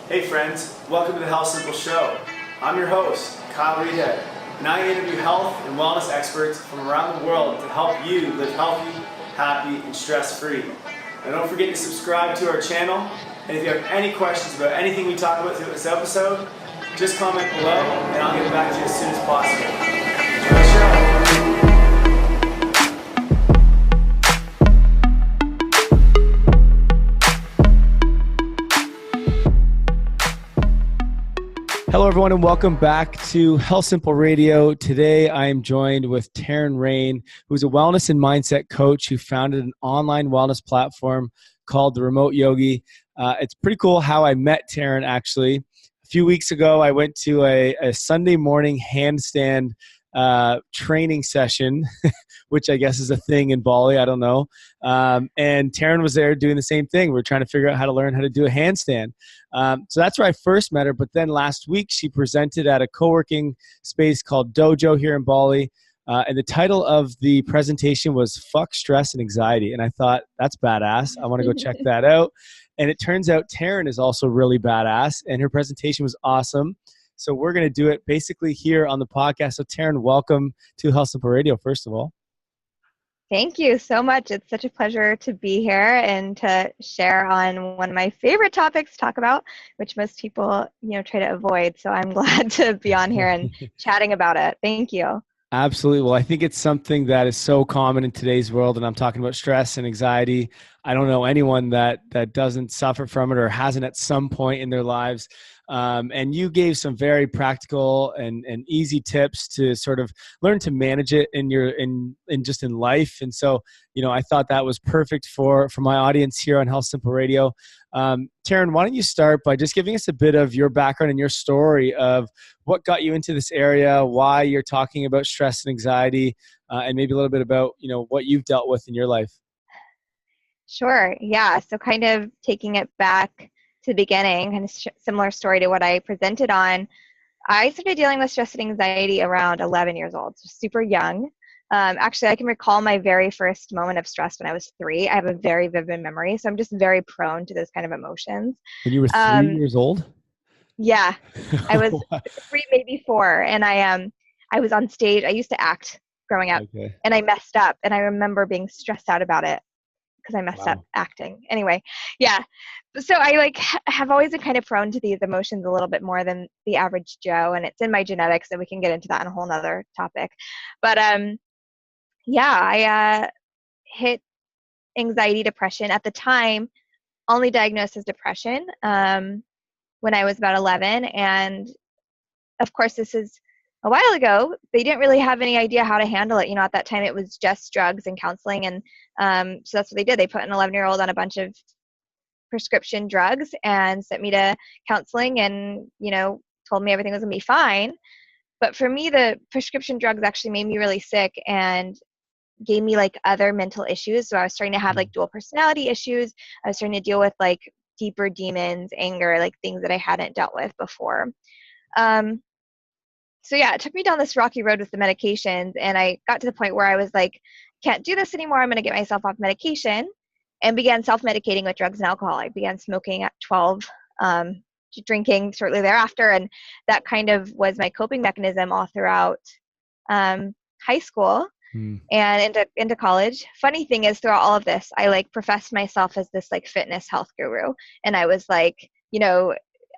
Hey friends, welcome to the Health Simple Show. I'm your host, Kyle Reedhead, and I interview health and wellness experts from around the world to help you live healthy, happy, and stress-free. And don't forget to subscribe to our channel, and if you have any questions about anything we talk about through this episode, just comment below and I'll get back to you as soon as possible. Enjoy the show. Hello, everyone, and welcome back to Health Simple Radio. Today, I am joined with Taryn Raine, who's a wellness and mindset coach who founded an online wellness platform called The Remote Yogi. It's pretty cool how I met Taryn, actually. A few weeks ago, I went to a Sunday morning handstand training session, which I guess is a thing in Bali. I don't know. And Taryn was there doing the same thing. We're trying to figure out how to learn how to do a handstand. So that's where I first met her. But then last week, she presented at a co-working space called Dojo here in Bali. And the title of the presentation was Fuck Stress and Anxiety. And I thought, that's badass. I want to go check that out. And it turns out Taryn is also really badass. And her presentation was awesome. So we're going to do it basically here on the podcast. So Taryn, welcome to Health Simple Radio, first of all. Thank you so much. It's such a pleasure to be here and to share on one of my favorite topics to talk about, which most people, try to avoid. So I'm glad to be on here and chatting about it. Thank you. Absolutely. Well, I think it's something that is so common in today's world, and I'm talking about stress and anxiety. I don't know anyone that doesn't suffer from it or hasn't at some point in their lives. And you gave some very practical and easy tips to sort of learn to manage it in life. And so, I thought that was perfect for my audience here on Health Simple Radio. Taryn, why don't you start by just giving us a bit of your background and your story of what got you into this area, why you're talking about stress and anxiety, and maybe a little bit about, what you've dealt with in your life. Sure. Yeah. So kind of taking it back to the beginning, kind of similar story to what I presented on. I started dealing with stress and anxiety around 11 years old, so super young. Actually, I can recall my very first moment of stress when I was 3. I have a very vivid memory, so I'm just very prone to those kind of emotions. When you were 3 years old? Yeah, I was 3, maybe 4, and I was on stage. I used to act growing up, Okay. and I messed up, and I remember being stressed out about it because I messed up acting. Anyway, yeah. So I have always been kind of prone to these emotions a little bit more than the average Joe, and it's in my genetics, so we can get into that in a whole nother topic. But I hit anxiety, depression at the time, only diagnosed as depression when I was about 11. And of course, this is a while ago. They didn't really have any idea how to handle it. At that time it was just drugs and counseling. And so that's what they did. They put an 11-year-old on a bunch of prescription drugs and sent me to counseling and, told me everything was going to be fine. But for me, the prescription drugs actually made me really sick and gave me other mental issues. So I was starting to have dual personality issues. I was starting to deal with deeper demons, anger, things that I hadn't dealt with before. So yeah, it took me down this rocky road with the medications, and I got to the point where I was can't do this anymore. I'm going to get myself off medication, and began self-medicating with drugs and alcohol. I began smoking at 12, drinking shortly thereafter, and that kind of was my coping mechanism all throughout high school and into college. Funny thing is, throughout all of this, I professed myself as this fitness health guru, and I was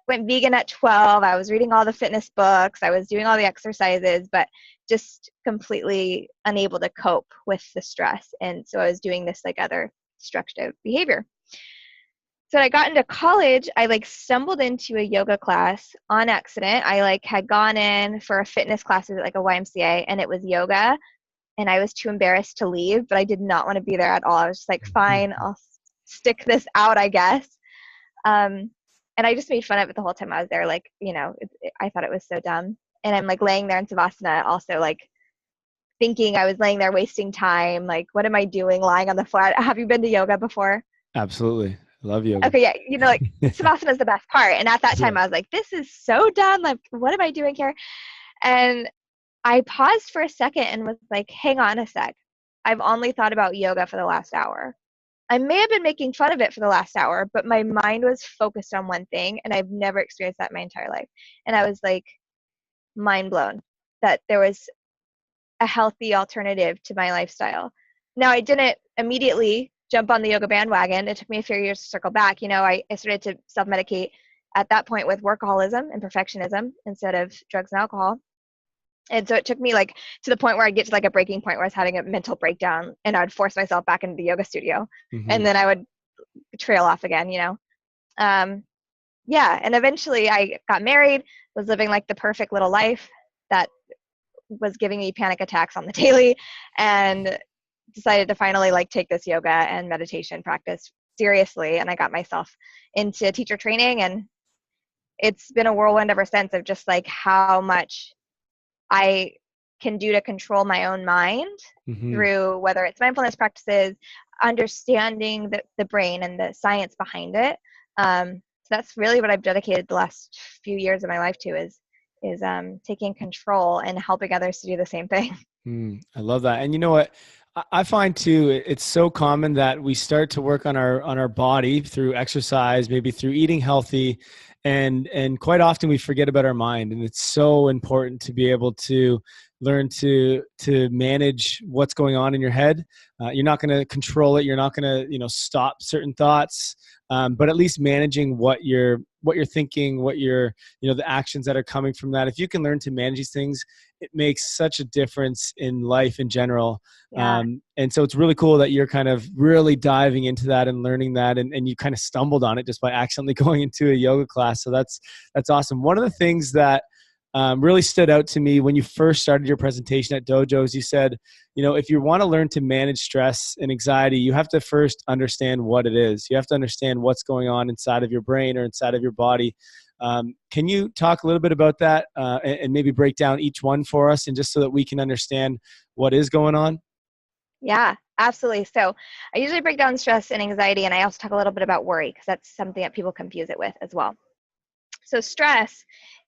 went vegan at 12. I was reading all the fitness books. I was doing all the exercises, but just completely unable to cope with the stress. And so I was doing this other destructive behavior. So when I got into college, I stumbled into a yoga class on accident. I had gone in for a fitness class at a YMCA, and it was yoga, and I was too embarrassed to leave, but I did not want to be there at all. I was just fine, I'll stick this out, I guess. And I just made fun of it the whole time I was there. I thought it was so dumb. And I'm laying there in Savasana, also thinking I was laying there wasting time. What am I doing lying on the floor? Have you been to yoga before? Absolutely. I love yoga. Okay, yeah. Savasana is the best part. And at that time I was this is so dumb. What am I doing here? And I paused for a second and was hang on a sec. I've only thought about yoga for the last hour. I may have been making fun of it for the last hour, but my mind was focused on one thing, and I've never experienced that in my entire life. And I was like mind blown that there was a healthy alternative to my lifestyle. Now, I didn't immediately jump on the yoga bandwagon. It took me a few years to circle back. I started to self-medicate at that point with workaholism and perfectionism instead of drugs and alcohol. And so it took me like to the point where I'd get to like a breaking point where I was having a mental breakdown, and I'd force myself back into the yoga studio, and then I would trail off again, yeah. And eventually I got married, was living like the perfect little life that was giving me panic attacks on the daily, and decided to finally like take this yoga and meditation practice seriously. And I got myself into teacher training, and it's been a whirlwind ever since of just like how much I can do to control my own mind through whether it's mindfulness practices, understanding the brain and the science behind it. So that's really what I've dedicated the last few years of my life to is taking control and helping others to do the same thing. I love that. And you know what? I find too, it's so common that we start to work on our body through exercise, maybe through eating healthy, and quite often we forget about our mind. And it's so important to be able to learn to manage what's going on in your head. You're not going to control it. You're not going to stop certain thoughts, but at least managing what you're thinking, what you're the actions that are coming from that. If you can learn to manage these things, it makes such a difference in life in general. Yeah. And so it's really cool that you're kind of really diving into that and learning that, and you kind of stumbled on it just by accidentally going into a yoga class. So that's awesome. One of the things that really stood out to me when you first started your presentation at Dojos, you said, if you want to learn to manage stress and anxiety, you have to first understand what it is. You have to understand what's going on inside of your brain or inside of your body. Can you talk a little bit about that and maybe break down each one for us, and just so that we can understand what is going on? Yeah, absolutely. So I usually break down stress and anxiety, and I also talk a little bit about worry because that's something that people confuse it with as well. So stress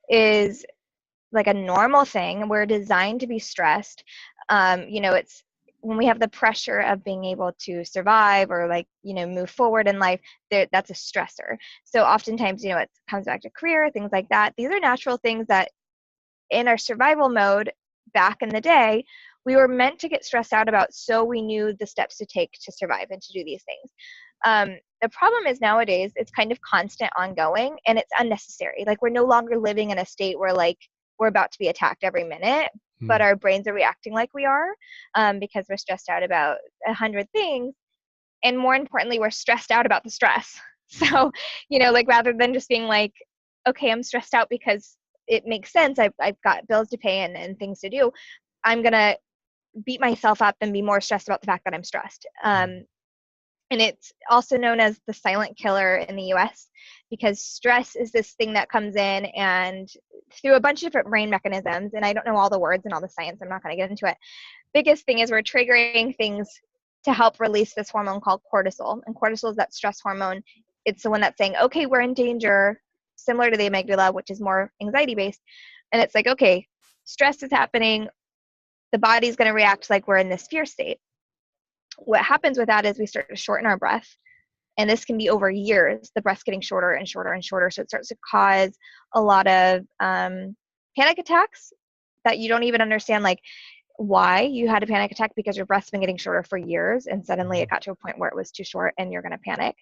is like a normal thing. We're designed to be stressed. It's when we have the pressure of being able to survive or move forward in life, that's a stressor. So oftentimes, it comes back to career, things like that. These are natural things that in our survival mode back in the day, we were meant to get stressed out about, so we knew the steps to take to survive and to do these things. The problem is nowadays it's kind of constant, ongoing, and it's unnecessary. Like, we're no longer living in a state where we're about to be attacked every minute, but our brains are reacting like we are because we're stressed out about 100 things. And more importantly, we're stressed out about the stress. So, rather than just being like, okay, I'm stressed out because it makes sense, I've got bills to pay and things to do, I'm going to beat myself up and be more stressed about the fact that I'm stressed. And it's also known as the silent killer in the US, because stress is this thing that comes in and through a bunch of different brain mechanisms, and I don't know all the words and all the science, I'm not going to get into it. Biggest thing is we're triggering things to help release this hormone called cortisol. And cortisol is that stress hormone. It's the one that's saying, okay, we're in danger, similar to the amygdala, which is more anxiety-based. And it's like, okay, stress is happening. The body's going to react like we're in this fear state. What happens with that is we start to shorten our breath. And this can be over years, the breath's getting shorter and shorter and shorter. So it starts to cause a lot of panic attacks that you don't even understand, why you had a panic attack, because your breath's been getting shorter for years. And suddenly it got to a point where it was too short and you're going to panic.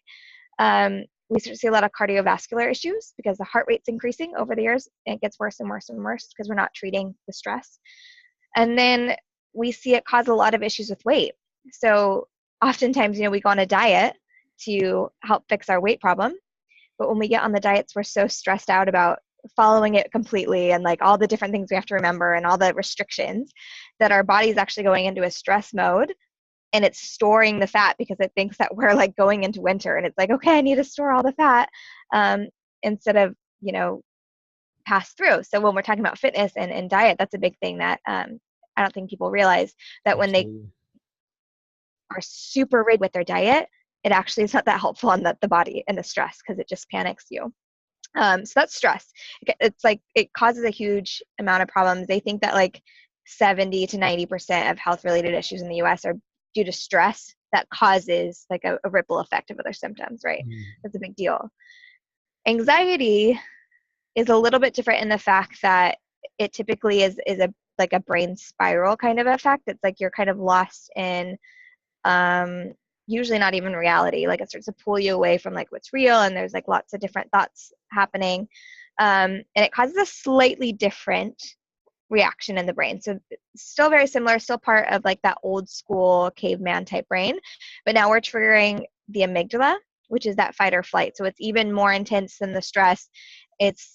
We start to see a lot of cardiovascular issues because the heart rate's increasing over the years. And it gets worse and worse and worse because we're not treating the stress. And then we see it cause a lot of issues with weight. So oftentimes, we go on a diet to help fix our weight problem. But when we get on the diets, we're so stressed out about following it completely and all the different things we have to remember and all the restrictions that our body's actually going into a stress mode, and it's storing the fat because it thinks that we're going into winter, and it's like, okay, I need to store all the fat instead of, pass through. So when we're talking about fitness and diet, that's a big thing that I don't think people realize, that when they are super rigid with their diet, it actually is not that helpful on the body and the stress, because it just panics you. So that's stress. It's it causes a huge amount of problems. They think that 70 to 90% of health related issues in the US are due to stress that causes like a ripple effect of other symptoms, right? Mm. That's a big deal. Anxiety is a little bit different in the fact that it typically is a like a brain spiral kind of effect. It's like you're kind of lost in usually not even reality. Like it starts to pull you away from like what's real, and there's like lots of different thoughts happening. And it causes a slightly different reaction in the brain. So still very similar, still part of like that old school caveman type brain, but now we're triggering the amygdala, which is that fight or flight. So it's even more intense than the stress. It's,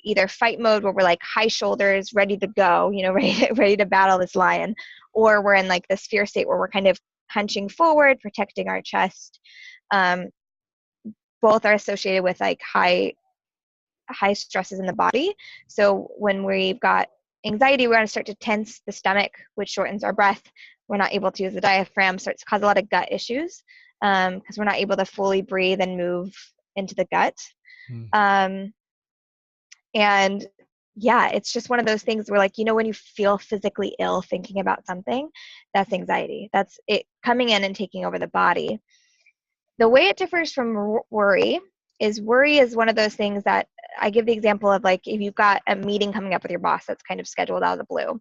either fight mode where we're like high shoulders, ready to go, ready to battle this lion, or we're in like this fear state where we're kind of hunching forward, protecting our chest. Both are associated with like high stresses in the body. So when we've got anxiety, we're going to start to tense the stomach, which shortens our breath. We're not able to use the diaphragm, starts to cause a lot of gut issues because we're not able to fully breathe and move into the gut. Mm. And yeah, it's just one of those things where like, when you feel physically ill thinking about something, that's anxiety. That's it coming in and taking over the body. The way it differs from worry is one of those things that I give the example of like if you've got a meeting coming up with your boss that's kind of scheduled out of the blue.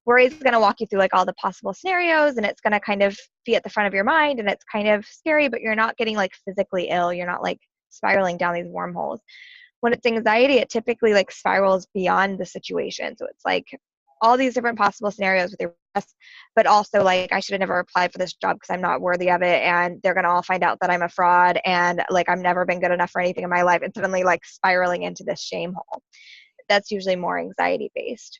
Worry is going to walk you through like all the possible scenarios, and it's going to kind of be at the front of your mind, and it's kind of scary, but you're not getting like physically ill. You're not like spiraling down these wormholes. When it's anxiety, it typically like spirals beyond the situation. So it's like all these different possible scenarios with your boss, but also like I should have never applied for this job because I'm not worthy of it, and they're gonna all find out that I'm a fraud, and like I've never been good enough for anything in my life, and suddenly like spiraling into this shame hole. That's usually more anxiety based.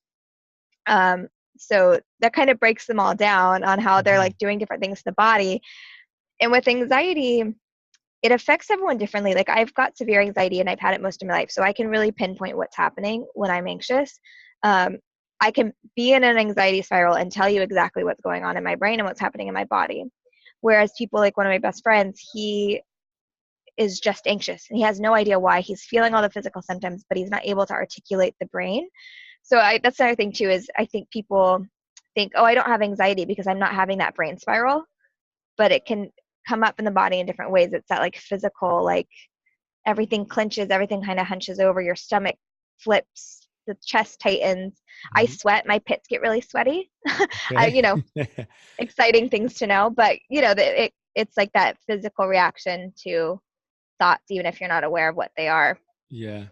So that kind of breaks them all down on how they're like doing different things to the body. And with anxiety, it affects everyone differently. Like I've got severe anxiety and I've had it most of my life, so I can really pinpoint what's happening when I'm anxious. I can be in an anxiety spiral and tell you exactly what's going on in my brain and what's happening in my body. Whereas people like one of my best friends, he is just anxious and he has no idea why. He's feeling all the physical symptoms, but he's not able to articulate the brain. So that's another thing too, is I think people think, oh, I don't have anxiety because I'm not having that brain spiral, but it can come up in the body in different ways. It's that like physical, like everything clenches, everything kind of hunches over, your stomach flips, the chest tightens. I sweat, my pits get really sweaty. Okay. Exciting things to know, but it's like that physical reaction to thoughts, even if you're not aware of what they are. Yeah.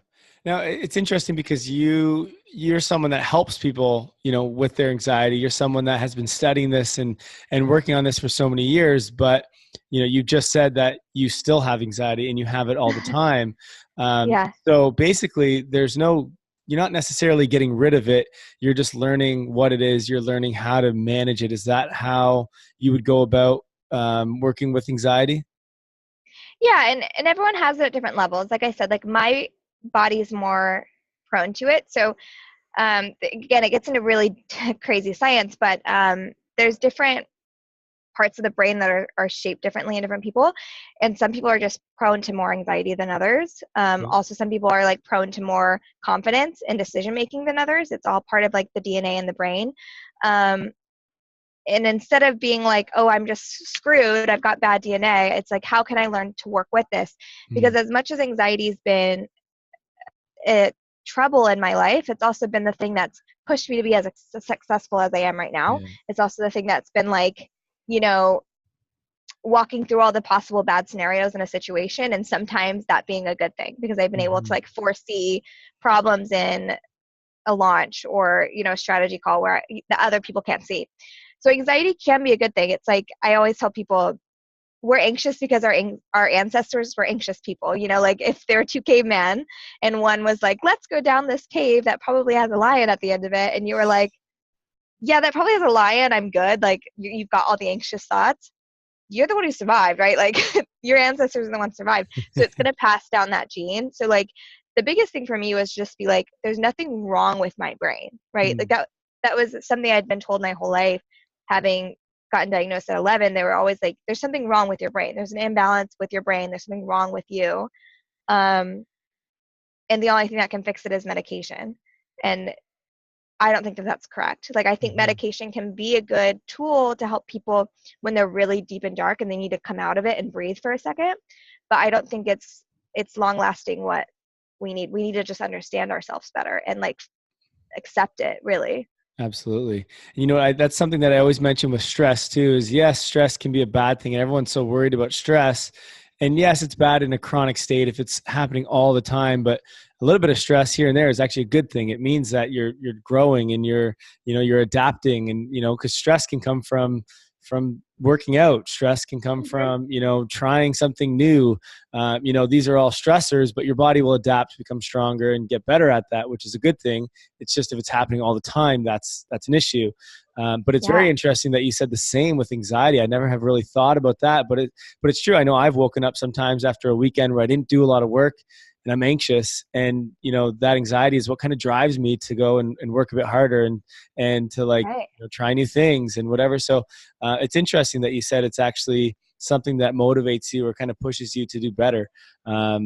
Now it's interesting because you're someone that helps people, with their anxiety. You're someone that has been studying this and working on this for so many years, but you just said that you still have anxiety and you have it all the time. Yeah. So basically you're not necessarily getting rid of it. You're just learning what it is. You're learning how to manage it. Is that how you would go about working with anxiety? Yeah, and everyone has it at different levels. Like I said, like my body's more prone to it. So again, it gets into really crazy science, but there's different parts of the brain that are shaped differently in different people, and some people are just prone to more anxiety than others. Also, some people are like prone to more confidence and decision making than others. It's all part of like the DNA in the brain. And instead of being like, oh, I'm just screwed, I've got bad DNA, it's like, how can I learn to work with this? Because as much as anxiety's been trouble in my life, it's also been the thing that's pushed me to be as successful as I am right now. Yeah. It's also the thing that's been like, walking through all the possible bad scenarios in a situation, and sometimes that being a good thing because I've been able to like foresee problems in a launch or a strategy call where the other people can't see. So anxiety can be a good thing. It's like I always tell people, we're anxious because our ancestors were anxious people. Like if there were two cavemen and one was like, let's go down this cave that probably has a lion at the end of it, and you were like, yeah, that probably has a lion, I'm good. Like you've got all the anxious thoughts. You're the one who survived, right? Like your ancestors are the ones who survived. So it's going to pass down that gene. So like the biggest thing for me was just be like, there's nothing wrong with my brain, right? Like that was something I'd been told my whole life. Having gotten diagnosed at 11, they were always like, there's something wrong with your brain. There's an imbalance with your brain. There's something wrong with you. And the only thing that can fix it is medication. And I don't think that that's correct. Like, I think medication can be a good tool to help people when they're really deep and dark and they need to come out of it and breathe for a second. But I don't think it's long lasting what we need. We need to just understand ourselves better and like accept it, really. Absolutely. You know, that's something that I always mention with stress too, is yes, stress can be a bad thing and everyone's so worried about stress. And yes, it's bad in a chronic state if it's happening all the time, but a little bit of stress here and there is actually a good thing. It means that you're growing and you're adapting, and because stress can come from working out. Stress can come from, trying something new. These are all stressors, but your body will adapt, become stronger, and get better at that, which is a good thing. It's just if it's happening all the time, that's an issue. But it's very interesting that you said the same with anxiety. I never have really thought about that, but it's true. I know I've woken up sometimes after a weekend where I didn't do a lot of work and I'm anxious, and that anxiety is what kind of drives me to go and work a bit harder and to like try new things and whatever. So it's interesting that you said it's actually something that motivates you or kind of pushes you to do better. I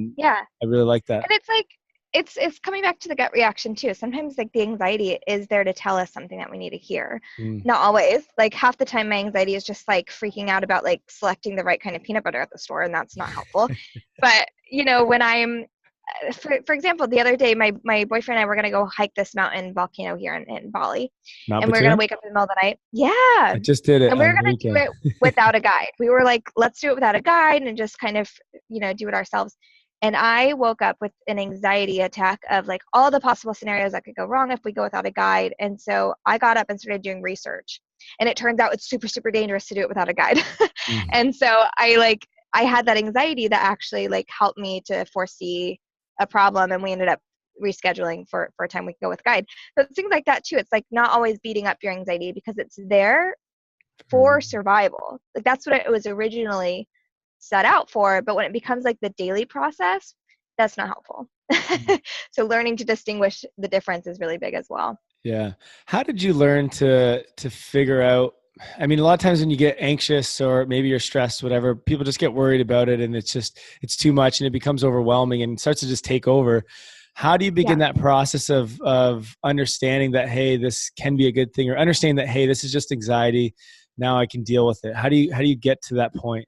really like that. And it's like it's coming back to the gut reaction too. Sometimes like the anxiety is there to tell us something that we need to hear. Not always. Like half the time my anxiety is just like freaking out about like selecting the right kind of peanut butter at the store, and that's not helpful. But when I'm for example, the other day, my boyfriend and I were going to go hike this mountain volcano here in Bali. And we are going to wake up in the middle of the night. Yeah. I just did it. And we were going to do it without a guide. We were like, let's do it without a guide and just kind of, do it ourselves. And I woke up with an anxiety attack of like all the possible scenarios that could go wrong if we go without a guide. And so I got up and started doing research. And it turns out it's super, super dangerous to do it without a guide. And so I had that anxiety that actually like helped me to foresee a problem, and we ended up rescheduling for a time we could go with guide. So it's things like that too. It's like not always beating up your anxiety because it's there for survival. Like that's what it was originally set out for. But when it becomes like the daily process, that's not helpful. So learning to distinguish the difference is really big as well. Yeah. How did you learn to figure out? I mean, a lot of times when you get anxious or maybe you're stressed, whatever, people just get worried about it, and it's too much and it becomes overwhelming and starts to just take over. How do you begin that process of understanding that, hey, this can be a good thing, or understanding that, hey, this is just anxiety. Now I can deal with it. How do you get to that point?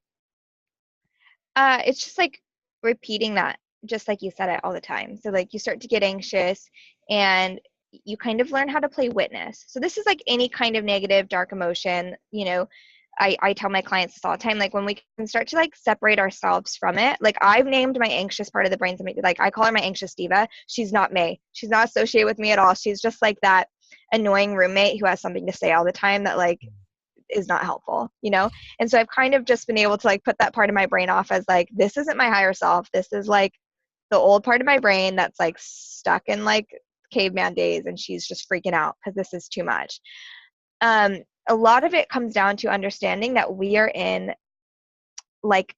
It's just like repeating that, just like you said it all the time. So like you start to get anxious and you kind of learn how to play witness. So this is like any kind of negative, dark emotion, I tell my clients this all the time, like when we can start to like separate ourselves from it. Like I've named my anxious part of the brain, like I call her my anxious diva. She's not me. She's not associated with me at all. She's just like that annoying roommate who has something to say all the time that like is not helpful, And so I've kind of just been able to like put that part of my brain off as like, this isn't my higher self. This is like the old part of my brain that's like stuck in like caveman days, and she's just freaking out because this is too much. A lot of it comes down to understanding that we are in like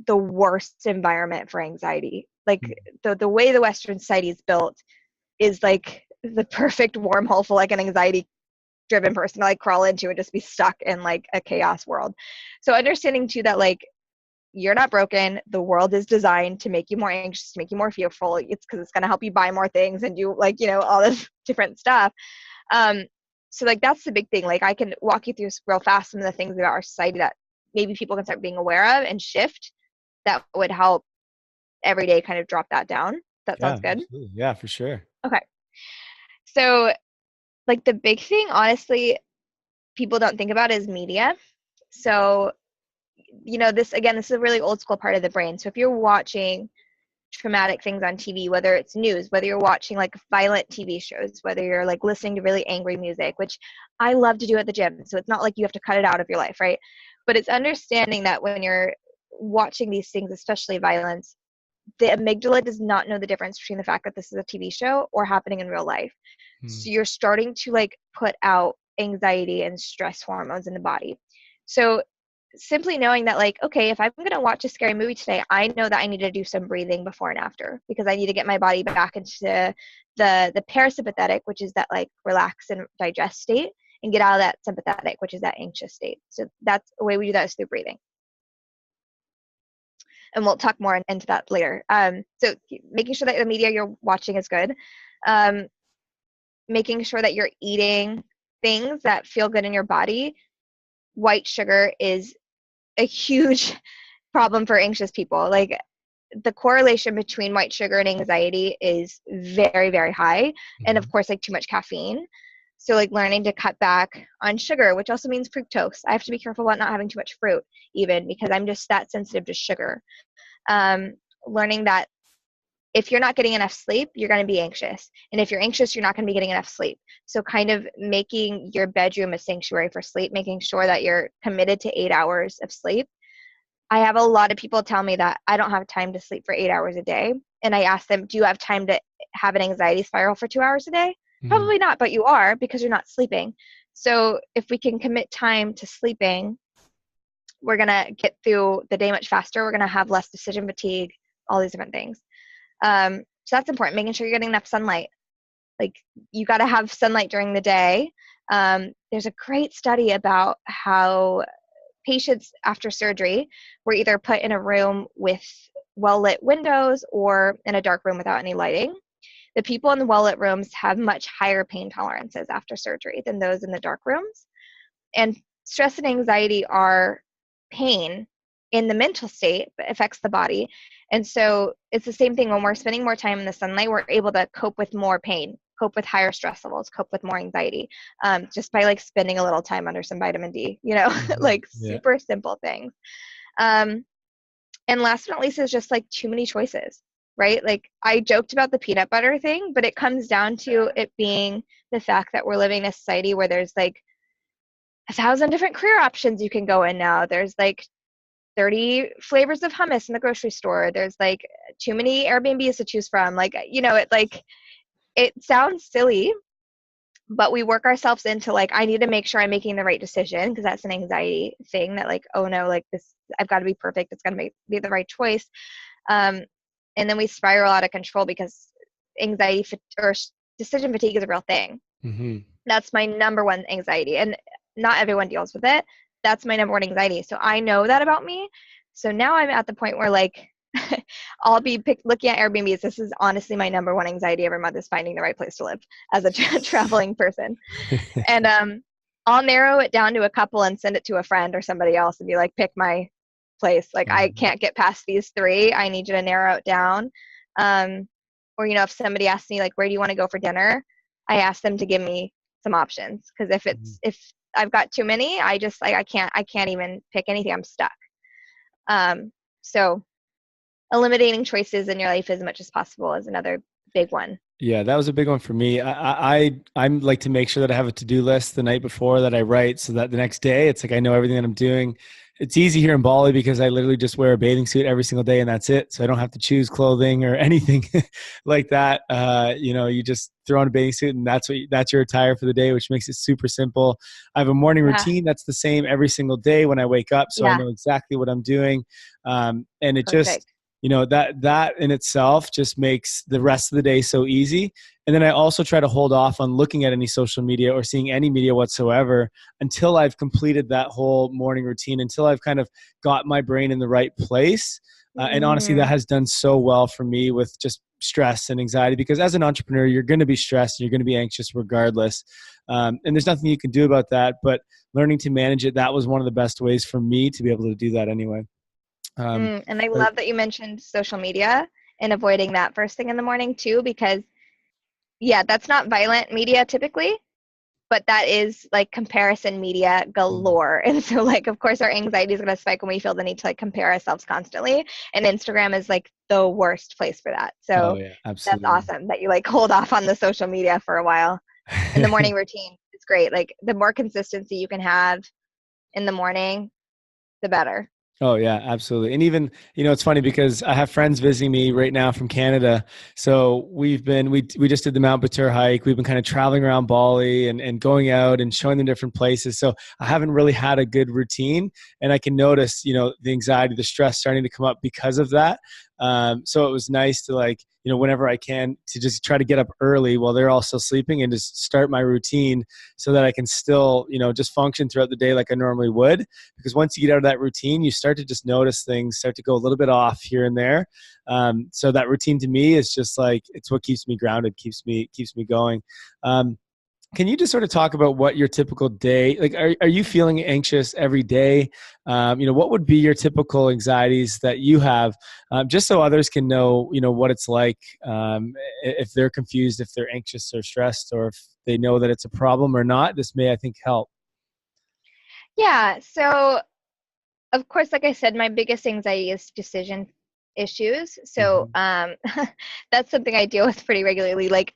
the worst environment for anxiety. Like the way the Western society is built is like the perfect wormhole for like an anxiety driven person to like crawl into and just be stuck in like a chaos world. So understanding too that like you're not broken. The world is designed to make you more anxious, to make you more fearful. It's because it's going to help you buy more things and do like, all this different stuff. So like, that's the big thing. Like I can walk you through real fast some of the things about our society that maybe people can start being aware of and shift that would help every day kind of drop that down. That sounds good. Absolutely. Yeah, for sure. Okay. So like the big thing, honestly, people don't think about is media. So this is a really old school part of the brain. So if you're watching traumatic things on TV, whether it's news, whether you're watching like violent TV shows, whether you're like listening to really angry music, which I love to do at the gym. So it's not like you have to cut it out of your life, right? But it's understanding that when you're watching these things, especially violence, the amygdala does not know the difference between the fact that this is a TV show or happening in real life. So you're starting to like put out anxiety and stress hormones in the body. So simply knowing that like, okay, if I'm going to watch a scary movie today, I know that I need to do some breathing before and after, because I need to get my body back into the parasympathetic, which is that like relax and digest state, and get out of that sympathetic, which is that anxious state. So that's a way we do that is through breathing. And we'll talk more into that later. So making sure that the media you're watching is good. making sure that you're eating things that feel good in your body. White sugar is a huge problem for anxious people. Like, the correlation between white sugar and anxiety is very, very high. And of course, like, too much caffeine. So like learning to cut back on sugar, which also means fructose. I have to be careful about not having too much fruit, even, because I'm just that sensitive to sugar. Learning that if you're not getting enough sleep, you're going to be anxious. And if you're anxious, you're not going to be getting enough sleep. So kind of making your bedroom a sanctuary for sleep, making sure that you're committed to 8 hours of sleep. I have a lot of people tell me that I don't have time to sleep for 8 hours a day. And I ask them, do you have time to have an anxiety spiral for 2 hours a day? Probably not, but you are, because you're not sleeping. So if we can commit time to sleeping, we're going to get through the day much faster. We're going to have less decision fatigue, all these different things. So that's important, making sure you're getting enough sunlight. Like, you got to have sunlight during the day. There's a great study about how patients after surgery were either put in a room with well-lit windows or in a dark room without any lighting. The people in the well-lit rooms have much higher pain tolerances after surgery than those in the dark rooms. And stress and anxiety are pain in the mental state, but affects the body. And so it's the same thing when we're spending more time in the sunlight, we're able to cope with more pain, cope with higher stress levels, cope with more anxiety, just by like spending a little time under some vitamin D, like super simple things. And last but not least is just like too many choices, right? Like, I joked about the peanut butter thing, but it comes down to it being the fact that we're living in a society where there's like 1,000 different career options you can go in now. There's like 30 flavors of hummus in the grocery store. There's like too many Airbnbs to choose from. Like, it sounds silly, but we work ourselves into like, I need to make sure I'm making the right decision, because that's an anxiety thing that like, oh no, like this, I've got to be perfect. It's got to be the right choice. And then we spiral out of control because anxiety or decision fatigue is a real thing. That's my number one anxiety, and not everyone deals with it. That's my number one anxiety. So I know that about me. So now I'm at the point where like, I'll be looking at Airbnbs. This is honestly my number one anxiety every month, is finding the right place to live as a traveling person. And I'll narrow it down to a couple and send it to a friend or somebody else and be like, pick my place. Like, I can't get past these 3. I need you to narrow it down. Or, if somebody asks me like, where do you want to go for dinner? I ask them to give me some options. Because if I've got too many, I just like, I can't even pick anything. I'm stuck. So eliminating choices in your life as much as possible is another big one. Yeah, that was a big one for me. I'm like to make sure that I have a to-do list the night before that I write, so that the next day it's like I know everything that I'm doing. It's easy here in Bali because I literally just wear a bathing suit every single day and that's it. So I don't have to choose clothing or anything like that. You just throw on a bathing suit and that's your attire for the day, which makes it super simple. I have a morning routine that's the same every single day when I wake up. So I know exactly what I'm doing. And it just, that in itself just makes the rest of the day so easy. And then I also try to hold off on looking at any social media or seeing any media whatsoever until I've completed that whole morning routine, until I've kind of got my brain in the right place. And honestly, that has done so well for me with just stress and anxiety, because as an entrepreneur, you're going to be stressed and you're going to be anxious regardless. And there's nothing you can do about that, but learning to manage it, that was one of the best ways for me to be able to do that anyway. And I love that you mentioned social media and avoiding that first thing in the morning too, because that's not violent media typically, but that is like comparison media galore. And so like, of course our anxiety is going to spike when we feel the need to like compare ourselves constantly. And Instagram is like the worst place for that. So that's awesome that you like hold off on the social media for a while. And the morning routine is great. Like, the more consistency you can have in the morning, the better. Oh yeah, absolutely. And even, it's funny because I have friends visiting me right now from Canada. So we just did the Mount Batur hike. We've been kind of traveling around Bali and going out and showing them different places. So I haven't really had a good routine, and I can notice, the anxiety, the stress starting to come up because of that. So it was nice to like, whenever I can, to just try to get up early while they're all still sleeping and just start my routine so that I can still, just function throughout the day like I normally would. Because once you get out of that routine, you start to just notice things start to go a little bit off here and there. So that routine to me is just like, it's what keeps me grounded, keeps me going. Can you just sort of talk about what your typical day, like, are you feeling anxious every day? What would be your typical anxieties that you have, just so others can know, what it's like, if they're confused, if they're anxious or stressed, or if they know that it's a problem or not. This may, I think, help. Yeah. So of course, like I said, my biggest anxiety is decision issues. So Mm-hmm. that's something I deal with pretty regularly. Like,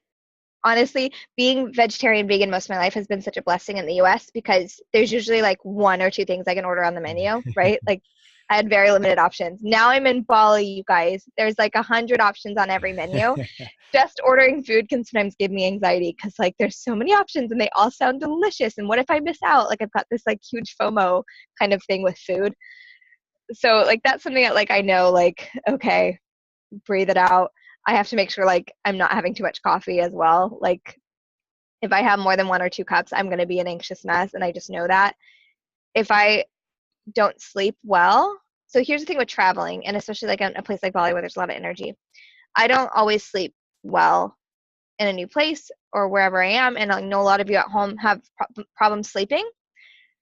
honestly, being vegetarian, vegan most of my life has been such a blessing in the US because there's usually like one or two things I can order on the menu, right? Like, I had very limited options. Now I'm in Bali, you guys. There's like 100 options on every menu. Just ordering food can sometimes give me anxiety because like there's so many options and they all sound delicious. And what if I miss out? Like, I've got this like huge FOMO kind of thing with food. So like that's something that like I know, like, okay, breathe it out. I have to make sure like I'm not having too much coffee as well. Like, if I have more than one or two cups, I'm going to be an anxious mess, and I just know that. If I don't sleep well, so here's the thing with traveling, and especially like in a place like Bali where there's a lot of energy, I don't always sleep well in a new place or wherever I am, and I know a lot of you at home have problems sleeping.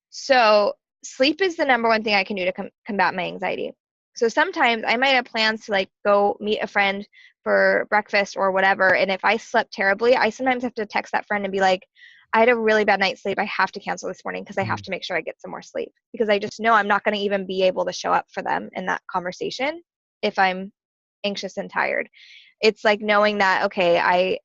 So sleep is the number one thing I can do to combat my anxiety. So sometimes I might have plans to like go meet a friend for breakfast or whatever. And if I slept terribly, I sometimes have to text that friend and be like, I had a really bad night's sleep. I have to cancel this morning because I have to make sure I get some more sleep, because I just know I'm not going to even be able to show up for them in that conversation if I'm anxious and tired. It's like knowing that, okay, I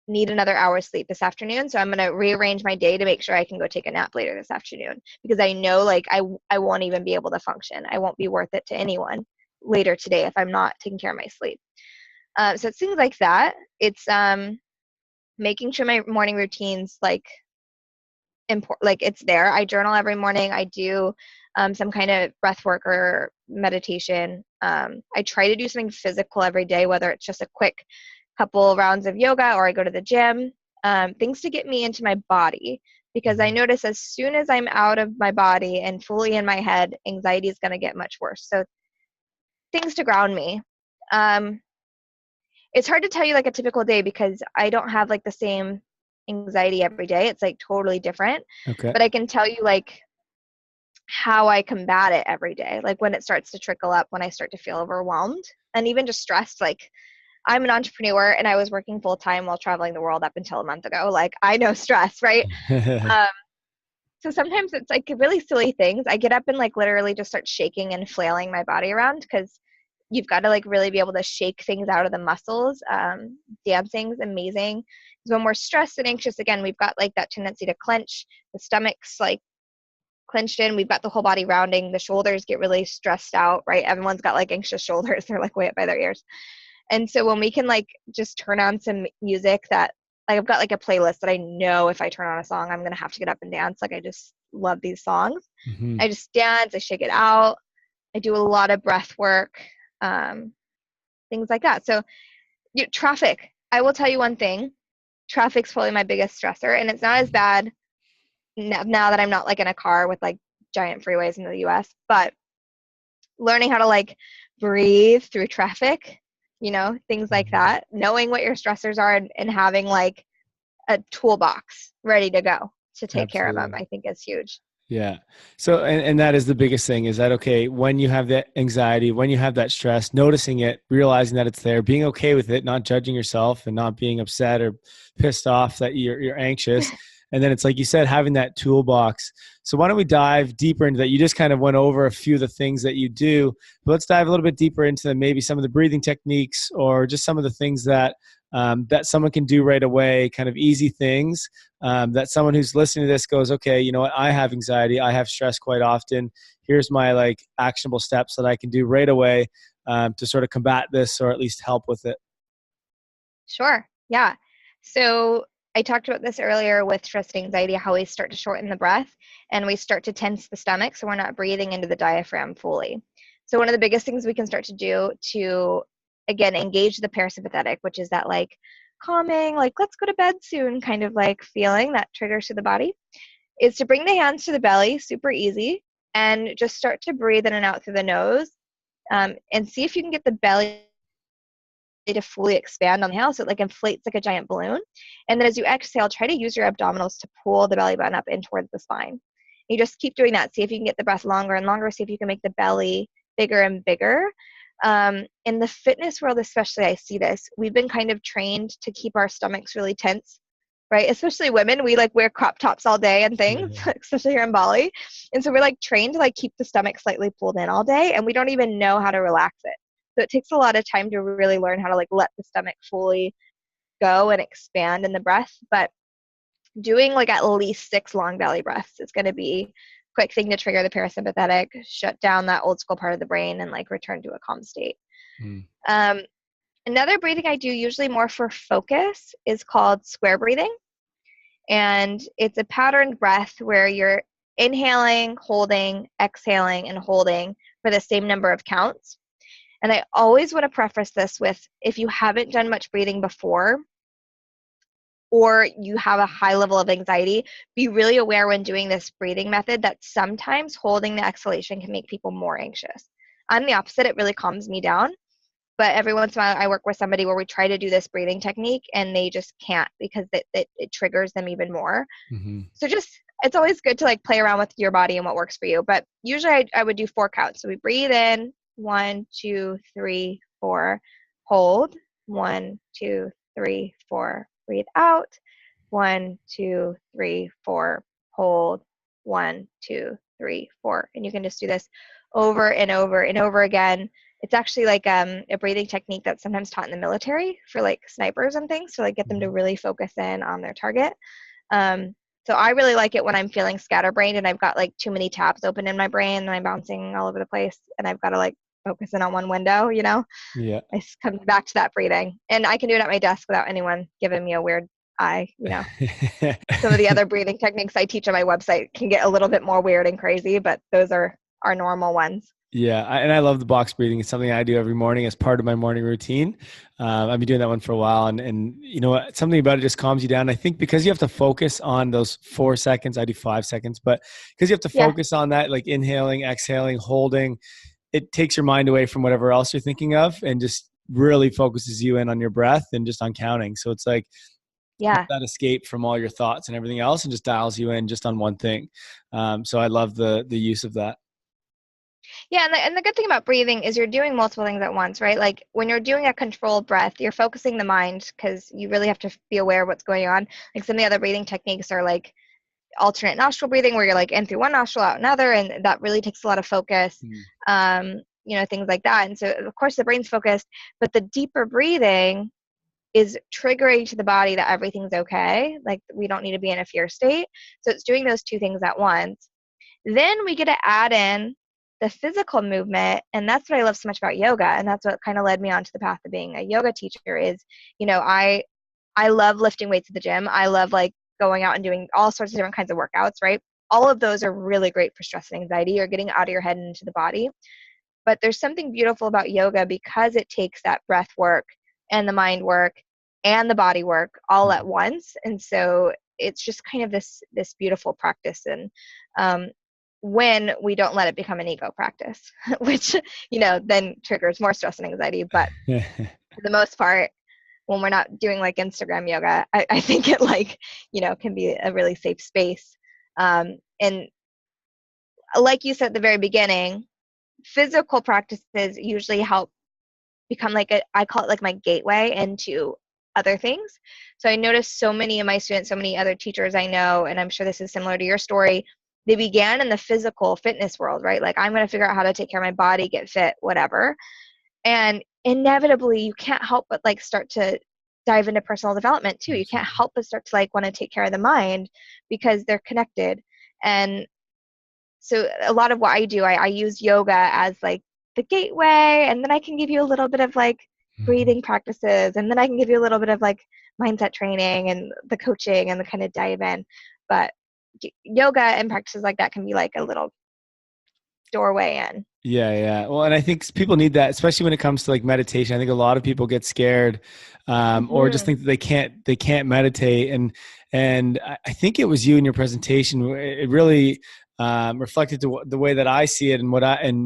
need another hour's sleep this afternoon, so I'm going to rearrange my day to make sure I can go take a nap later this afternoon, because I know like I won't even be able to function. I won't be worth it to anyone later today if I'm not taking care of my sleep. So it's things like that. It's making sure my morning routines like it's there. I journal every morning. I do some kind of breath work or meditation. I try to do something physical every day, whether it's just a quick couple rounds of yoga or I go to the gym, things to get me into my body, because I notice as soon as I'm out of my body and fully in my head, anxiety is going to get much worse. So things to ground me. It's hard to tell you like a typical day because I don't have like the same anxiety every day. It's like totally different. Okay. But I can tell you like how I combat it every day. Like when it starts to trickle up, when I start to feel overwhelmed and even just stressed. Like, I'm an entrepreneur and I was working full time while traveling the world up until a month ago. Like, I know stress, right? Um, so sometimes it's like really silly things. I get up and like literally just start shaking and flailing my body around, because you've got to like really be able to shake things out of the muscles. Dancing's amazing. Because when we're stressed and anxious, again, we've got like that tendency to clench. The stomach's like clenched in. We've got the whole body rounding. The shoulders get really stressed out, right? Everyone's got like anxious shoulders. They're like way up by their ears. And so when we can like just turn on some music that, like, I've got like a playlist that I know if I turn on a song, I'm going to have to get up and dance. Like, I just love these songs. Mm-hmm. I just dance, I shake it out. I do a lot of breath work, things like that. So traffic, I will tell you one thing, traffic's probably my biggest stressor, and it's not as bad now that I'm not like in a car with like giant freeways in the US, but learning how to like breathe through traffic, things like that, knowing what your stressors are, and having like a toolbox ready to go to take care of them, Absolutely. I think is huge. Yeah. So, and that is the biggest thing, is that, okay, when you have that anxiety, when you have that stress, noticing it, realizing that it's there, being okay with it, not judging yourself and not being upset or pissed off that you're anxious. And then it's like you said, having that toolbox. So why don't we dive deeper into that? You just kind of went over a few of the things that you do, but let's dive a little bit deeper into maybe some of the breathing techniques, or just some of the things that that someone can do right away, kind of easy things, that someone who's listening to this goes, okay, you know what, I have anxiety, I have stress quite often. Here's my like actionable steps that I can do right away to sort of combat this, or at least help with it. Sure. Yeah. So I talked about this earlier with stress and anxiety, how we start to shorten the breath and we start to tense the stomach, so we're not breathing into the diaphragm fully. So one of the biggest things we can start to do to again, engage the parasympathetic, which is that like calming, like let's go to bed soon kind of like feeling that triggers to the body, is to bring the hands to the belly, super easy, and just start to breathe in and out through the nose, and see if you can get the belly to fully expand on the inhale so it like inflates like a giant balloon. And then as you exhale, try to use your abdominals to pull the belly button up in towards the spine. You just keep doing that. See if you can get the breath longer and longer. See if you can make the belly bigger and bigger. In the fitness world especially, I see this. We've been kind of trained to keep our stomachs really tense, right? Especially women, we like wear crop tops all day and things, especially here in Bali. And so we're like trained to like keep the stomach slightly pulled in all day, and we don't even know how to relax it. So it takes a lot of time to really learn how to like let the stomach fully go and expand in the breath. But doing like at least 6 long belly breaths is going to be a quick thing to trigger the parasympathetic, shut down that old school part of the brain, and like return to a calm state. Another breathing I do usually more for focus is called square breathing. And it's a patterned breath where you're inhaling, holding, exhaling, and holding for the same number of counts. And I always want to preface this with, if you haven't done much breathing before, or you have a high level of anxiety, be really aware when doing this breathing method that sometimes holding the exhalation can make people more anxious. I'm the opposite. It really calms me down. But every once in a while, I work with somebody where we try to do this breathing technique and they just can't because it triggers them even more. So it's always good to like play around with your body and what works for you. But usually I would do 4 counts. So we breathe in, 1, 2, 3, 4, hold, 1, 2, 3, 4, breathe out, 1, 2, 3, 4, hold, 1, 2, 3, 4. And you can just do this over and over and over again. It's actually like a breathing technique that's sometimes taught in the military for like snipers and things to like get them to really focus in on their target. So I really like it when I'm feeling scatterbrained and I've got like too many tabs open in my brain and I'm bouncing all over the place and I've got to like focus in on one window, you know? Yeah. I come back to that breathing. And I can do it at my desk without anyone giving me a weird eye, you know? Some of the other breathing techniques I teach on my website can get a little bit more weird and crazy, but those are our normal ones. Yeah. And I love the box breathing. It's something I do every morning as part of my morning routine. I've been doing that one for a while and you know what, something about it just calms you down. I think because you have to focus on those 4 seconds, I do 5 seconds, but because you have to focus on that, like inhaling, exhaling, holding, it takes your mind away from whatever else you're thinking of and just really focuses you in on your breath and just on counting. So it's like, that escape from all your thoughts and everything else and just dials you in just on one thing. So I love the use of that. Yeah, and the good thing about breathing is you're doing multiple things at once, right? Like when you're doing a controlled breath, you're focusing the mind because you really have to be aware of what's going on. Like some of the other breathing techniques are like alternate nostril breathing where you're like in through one nostril, out another, and that really takes a lot of focus, you know, things like that. And so, of course, the brain's focused, but the deeper breathing is triggering to the body that everything's okay. Like we don't need to be in a fear state. So it's doing those 2 things at once. Then we get to add in the physical movement, and that's what I love so much about yoga, and that's what kind of led me onto the path of being a yoga teacher is, you know, I love lifting weights at the gym. I love like going out and doing all sorts of different kinds of workouts, right? All of those are really great for stress and anxiety. You're getting out of your head and into the body. But there's something beautiful about yoga because it takes that breath work and the mind work and the body work all at once. And so it's just kind of this beautiful practice. And when we don't let it become an ego practice, which, you know, then triggers more stress and anxiety. But for the most part, when we're not doing like Instagram yoga, I think it like, you know, can be a really safe space. And like you said at the very beginning, physical practices usually help become like I call it like my gateway into other things. So I noticed so many of my students, so many other teachers I know, and I'm sure this is similar to your story, they began in the physical fitness world, right? Like I'm going to figure out how to take care of my body, get fit, whatever. And inevitably you can't help but like start to dive into personal development too. You can't help but start to like want to take care of the mind because they're connected. And so a lot of what I do, I use yoga as like the gateway, and then I can give you a little bit of like breathing practices, and then I can give you a little bit of like mindset training and the coaching and the kind of dive in. But yoga and practices like that can be like a little doorway in. Yeah. Well, and I think people need that, especially when it comes to like meditation. I think a lot of people get scared, or just think that they can't meditate. And I think it was you in your presentation. It really reflected to the way that I see it, and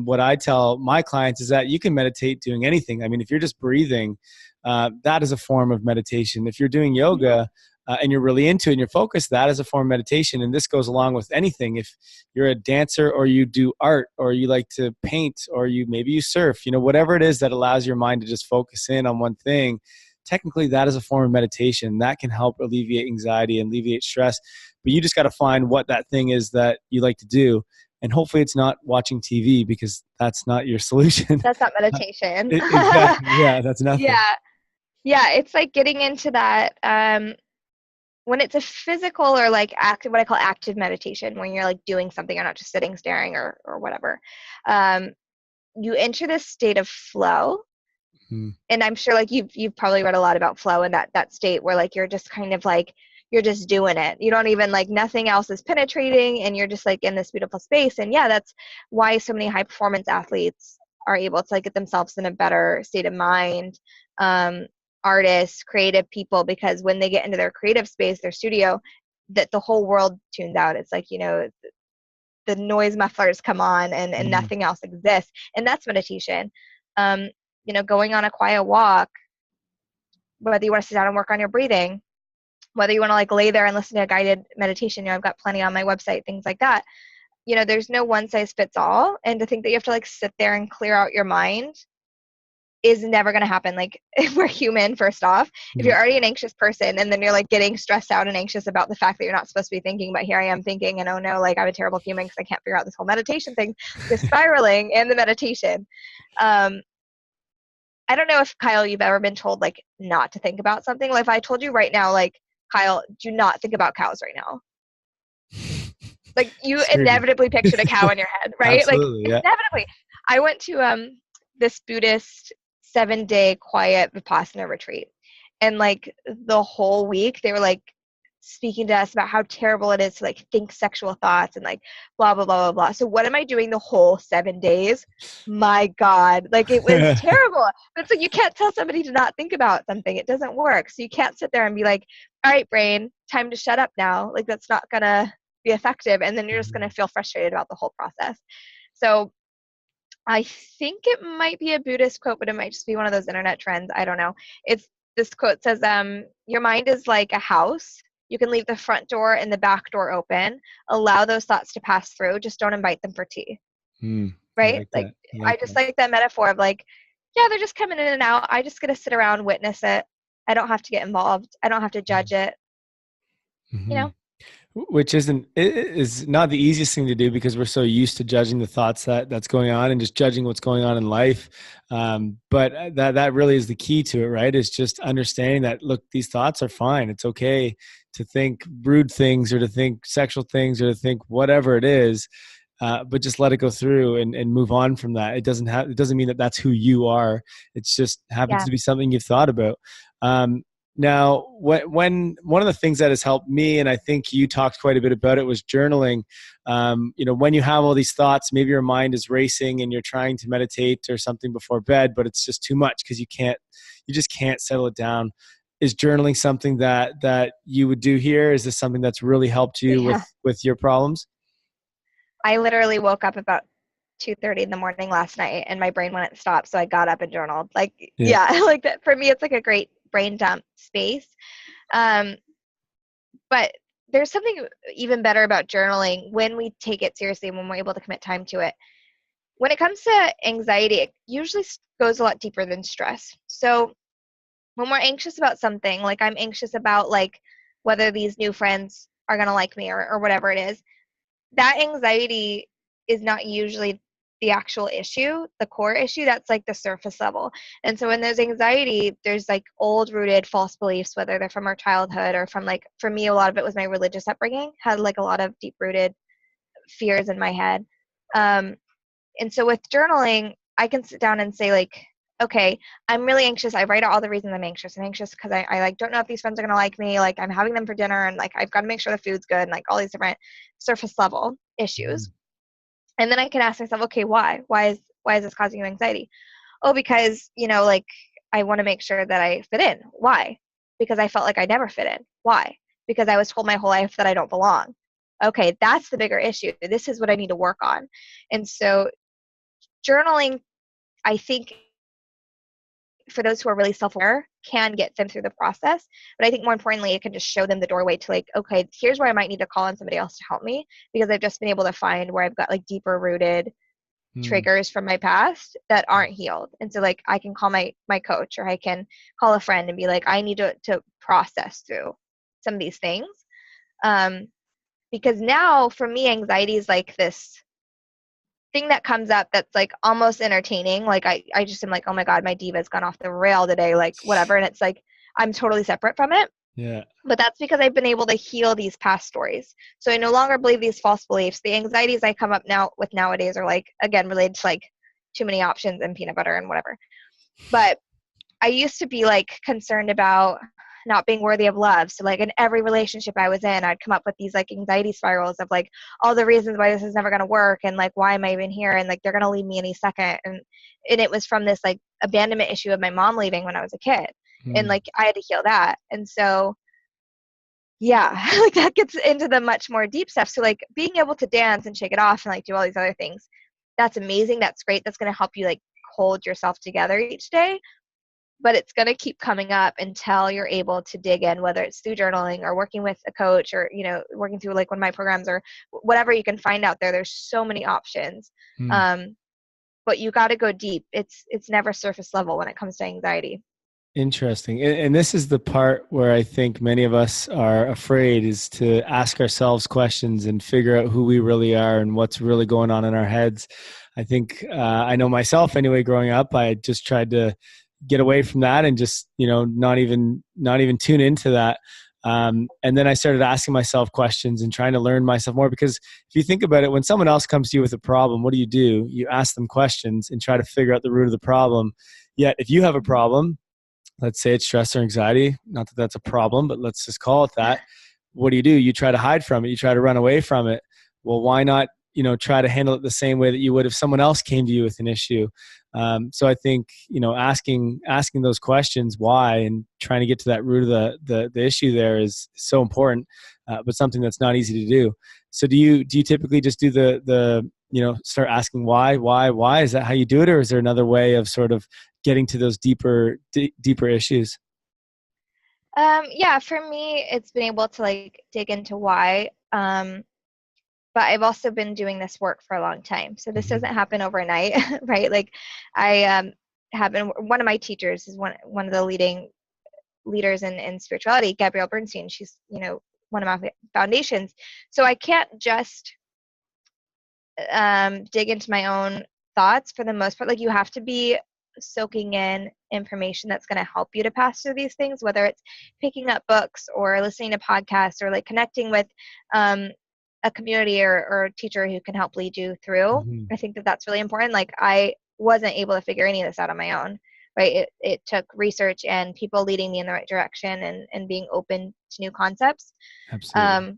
what I tell my clients is that you can meditate doing anything. I mean, if you're just breathing, that is a form of meditation. If you're doing yoga, and you're really into it and you're focused, that is a form of meditation. And this goes along with anything. If you're a dancer, or you do art, or you like to paint, or maybe you surf, whatever it is that allows your mind to just focus in on one thing, technically that is a form of meditation that can help alleviate anxiety and alleviate stress. But you just got to find what that thing is that you like to do. And hopefully it's not watching TV, because that's not your solution. That's not meditation. Exactly. Yeah, that's nothing. Yeah. It's like getting into that, when it's a physical or like active, what I call active meditation, when you're like doing something, you're not just sitting, staring, or whatever. You enter this state of flow. And I'm sure like you've probably read a lot about flow, and that state where like you're just kind of like, you're just doing it. You don't even like, nothing else is penetrating, and you're just like in this beautiful space. And yeah, that's why so many high performance athletes are able to like get themselves in a better state of mind. Artists, creative people, because when they get into their creative space, their studio, that the whole world tunes out. It's like, the noise mufflers come on, and nothing else exists. And that's meditation. Going on a quiet walk, whether you want to sit down and work on your breathing, whether you want to like lay there and listen to a guided meditation, I've got plenty on my website, things like that. There's no one size fits all. And to think that you have to like sit there and clear out your mind is never going to happen. Like, we're human, first off. If you're already an anxious person, and then you're like getting stressed out and anxious about the fact that you're not supposed to be thinking, but here I am thinking, and oh no, like I'm a terrible human because I can't figure out this whole meditation thing, just spiraling in the meditation. I don't know if, Kyle, you've ever been told like not to think about something. Like if I told you right now, like, Kyle, do not think about cows right now. Like you inevitably pictured a cow in your head, right? Absolutely, like inevitably. I went to this Buddhist 7-day quiet Vipassana retreat, and like the whole week they were like speaking to us about how terrible it is to like think sexual thoughts and like blah blah blah blah blah. So what am I doing the whole 7 days? My God, like it was terrible. But it's like you can't tell somebody to not think about something. It doesn't work. So you can't sit there and be like, all right, brain, time to shut up now. Like that's not gonna be effective, and then you're just gonna feel frustrated about the whole process. So I think it might be a Buddhist quote, but it might just be one of those internet trends. I don't know. This quote says, your mind is like a house. You can leave the front door and the back door open. Allow those thoughts to pass through. Just don't invite them for tea. Right? I just like that metaphor of like, yeah, they're just coming in and out. I just get to sit around, witness it. I don't have to get involved. I don't have to judge it. Which is not the easiest thing to do, because we're so used to judging the thoughts that's going on, and just judging what's going on in life. But that really is the key to it, right? Is just understanding that, look, these thoughts are fine. It's okay to think rude things, or to think sexual things, or to think whatever it is, but just let it go through and move on from that. It doesn't mean that that's who you are. It's just happens to be something you've thought about. Now, when one of the things that has helped me, and I think you talked quite a bit about it, was journaling. When you have all these thoughts, maybe your mind is racing and you're trying to meditate or something before bed, but it's just too much because you just can't settle it down. Is journaling something that you would do here? Is this something that's really helped you with your problems? I literally woke up about 2:30 in the morning last night, and my brain wouldn't stop, so I got up and journaled. Like, like that for me, it's like a great brain dump space. But there's something even better about journaling when we take it seriously and when we're able to commit time to it. When it comes to anxiety, it usually goes a lot deeper than stress. So when we're anxious about something, like I'm anxious about like whether these new friends are going to like me or whatever it is, that anxiety is not usually the actual issue, the core issue. That's like the surface level. And so when there's anxiety, there's like old rooted false beliefs, whether they're from our childhood or from like, for me, a lot of it was my religious upbringing, had like a lot of deep rooted fears in my head. And so with journaling, I can sit down and say like, okay, I'm really anxious. I write out all the reasons I'm anxious. I'm anxious because I like don't know if these friends are going to like me. Like I'm having them for dinner, and like I've got to make sure the food's good, and like all these different surface level issues. And then I can ask myself, okay, why? Why is this causing you anxiety? Oh, because, like I want to make sure that I fit in. Why? Because I felt like I never fit in. Why? Because I was told my whole life that I don't belong. Okay, that's the bigger issue. This is what I need to work on. And so journaling, I think, for those who are really self-aware, can get them through the process. But I think more importantly, it can just show them the doorway to like, okay, here's where I might need to call on somebody else to help me, because I've just been able to find where I've got like deeper rooted triggers from my past that aren't healed. And so like I can call my coach, or I can call a friend and be like, I need to process through some of these things. Because now for me, anxiety is like this thing that comes up that's like almost entertaining. Like I just am like, oh my God, my diva's gone off the rail today, like whatever. And it's like, I'm totally separate from it. Yeah. But that's because I've been able to heal these past stories. So I no longer believe these false beliefs. The anxieties I come up now with nowadays are like, again, related to like too many options and peanut butter and whatever. But I used to be like concerned about not being worthy of love. So like in every relationship I was in, I'd come up with these like anxiety spirals of like all the reasons why this is never going to work, and like why am I even here, and like they're going to leave me any second. And it was from this like abandonment issue of my mom leaving when I was a kid. And like I had to heal that. And so yeah, like that gets into the much more deep stuff. So like being able to dance and shake it off and like do all these other things, that's amazing. That's great. That's going to help you like hold yourself together each day. But it's going to keep coming up until you're able to dig in, whether it's through journaling or working with a coach, or, working through like one of my programs, or whatever you can find out there. There's so many options. But you got to go deep. It's never surface level when it comes to anxiety. Interesting. And this is the part where I think many of us are afraid, is to ask ourselves questions and figure out who we really are and what's really going on in our heads. I think I know myself anyway, growing up, I just tried to get away from that and just, not even tune into that. And then I started asking myself questions and trying to learn myself more, because if you think about it, when someone else comes to you with a problem, what do? You ask them questions and try to figure out the root of the problem. Yet if you have a problem, let's say it's stress or anxiety, not that that's a problem, but let's just call it that. What do? You try to hide from it. You try to run away from it. Well, why not, try to handle it the same way that you would if someone else came to you with an issue? So I think, asking those questions, why, and trying to get to that root of the issue there is so important, but something that's not easy to do. So do you typically just do the start asking why? Is that how you do it? Or is there another way of sort of getting to those deeper issues? Yeah, for me, it's been able to like dig into why. But I've also been doing this work for a long time. So this doesn't happen overnight, right? Like I have been, one of my teachers is one of the leading leaders in spirituality, Gabrielle Bernstein. She's, one of my foundations. So I can't just dig into my own thoughts for the most part. Like you have to be soaking in information that's going to help you to pass through these things, whether it's picking up books or listening to podcasts or like connecting with a community or a teacher who can help lead you through. I think that's really important. Like I wasn't able to figure any of this out on my own, right? It took research and people leading me in the right direction and being open to new concepts. Absolutely.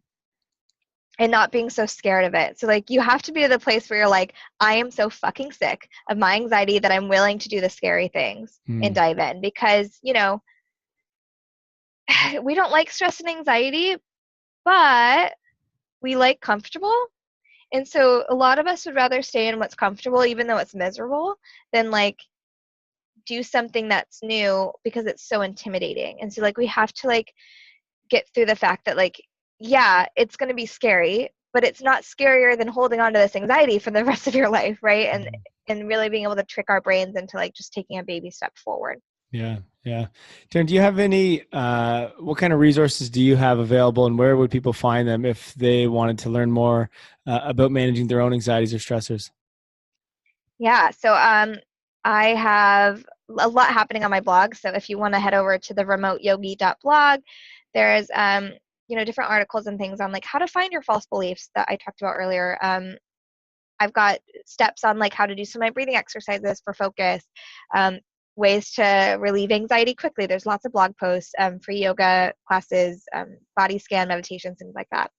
And not being so scared of it. So like you have to be at the place where you're like, I am so fucking sick of my anxiety that I'm willing to do the scary things and dive in, because, we don't like stress and anxiety, but we like comfortable. And so a lot of us would rather stay in what's comfortable, even though it's miserable, than like do something that's new, because it's so intimidating. And so like we have to like get through the fact that like, yeah, it's going to be scary, but it's not scarier than holding on to this anxiety for the rest of your life, right? And really being able to trick our brains into like just taking a baby step forward. Yeah. Taryn, do you have any, what kind of resources do you have available, and where would people find them if they wanted to learn more about managing their own anxieties or stressors? Yeah. So I have a lot happening on my blog. So if you want to head over to the remoteyogi.blog, there's different articles and things on like how to find your false beliefs that I talked about earlier. I've got steps on like how to do some of my breathing exercises for focus, ways to relieve anxiety quickly. There's lots of blog posts, free yoga classes, body scan meditations, things like that.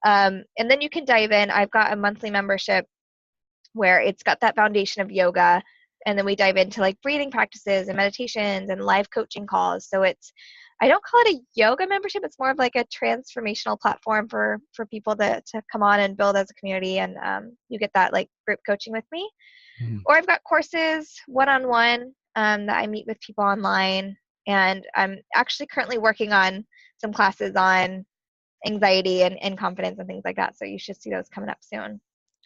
And then you can dive in. I've got a monthly membership where it's got that foundation of yoga. And then we dive into like breathing practices and meditations and live coaching calls. So I don't call it a yoga membership. It's more of like a transformational platform for people to come on and build as a community. And you get that like group coaching with me. Mhm. Or I've got courses one-on-one that I meet with people online. And I'm actually currently working on some classes on anxiety and confidence and things like that. So you should see those coming up soon.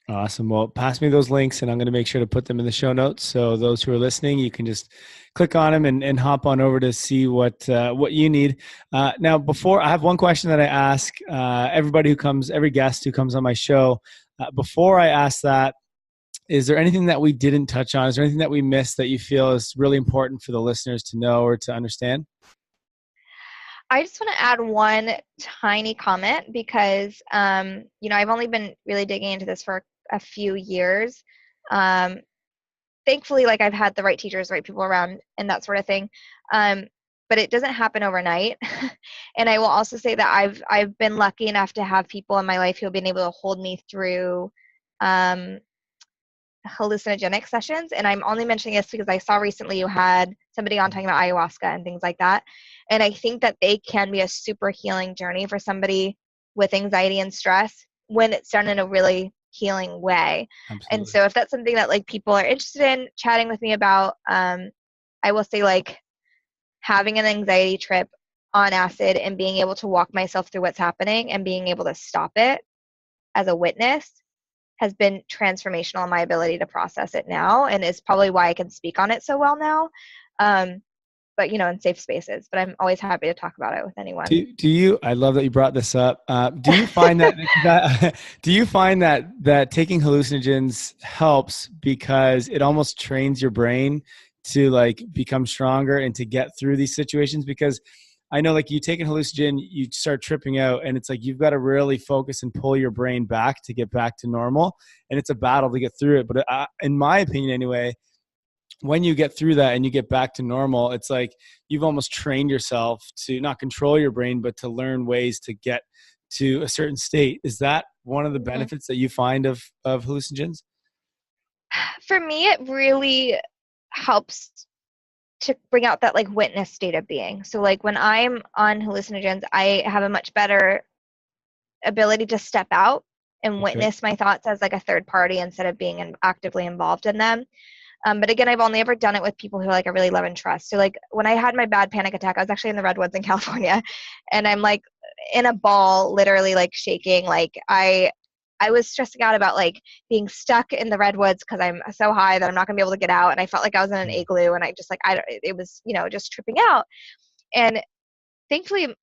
Awesome. Well, pass me those links and I'm going to make sure to put them in the show notes. So those who are listening, you can just click on them and hop on over to see what you need. Now, before I have one question that I ask every guest who comes on my show. Before I ask that, is there anything that we didn't touch on? Is there anything that we missed that you feel is really important for the listeners to know or to understand? I just want to add one tiny comment because, I've only been really digging into this for a few years. Thankfully, like I've had the right teachers, the right people around and that sort of thing. But it doesn't happen overnight. And I will also say that I've been lucky enough to have people in my life who have been able to hold me through hallucinogenic sessions. And I'm only mentioning this because I saw recently you had somebody on talking about ayahuasca and things like that. And I think that they can be a super healing journey for somebody with anxiety and stress when it's done in a really healing way. Absolutely. And so if that's something that like people are interested in chatting with me about, I will say like having an anxiety trip on acid and being able to walk myself through what's happening and being able to stop it as a witness has been transformational in my ability to process it now, and is probably why I can speak on it so well now. But in safe spaces. But I'm always happy to talk about it with anyone. Do you? I love that you brought this up. Do you find do you find that taking hallucinogens helps because it almost trains your brain to like become stronger and to get through these situations? Because I know like you take a hallucinogen, you start tripping out, and it's like you've got to really focus and pull your brain back to get back to normal, and it's a battle to get through it. But in my opinion, anyway, when you get through that and you get back to normal, it's like you've almost trained yourself to not control your brain, but to learn ways to get to a certain state. Is that one of the benefits that you find of hallucinogens? For me, it really helps to bring out that like witness state of being. So like when I'm on hallucinogens, I have a much better ability to step out and witness my thoughts as like a third party instead of being actively involved in them. But again, I've only ever done it with people who like I really love and trust. So like when I had my bad panic attack, I was actually in the redwoods in California, and I'm like in a ball, literally like shaking. Like I was stressing out about like being stuck in the redwoods because I'm so high that I'm not gonna be able to get out, and I felt like I was in an igloo, and I just like it was just tripping out. And thankfully,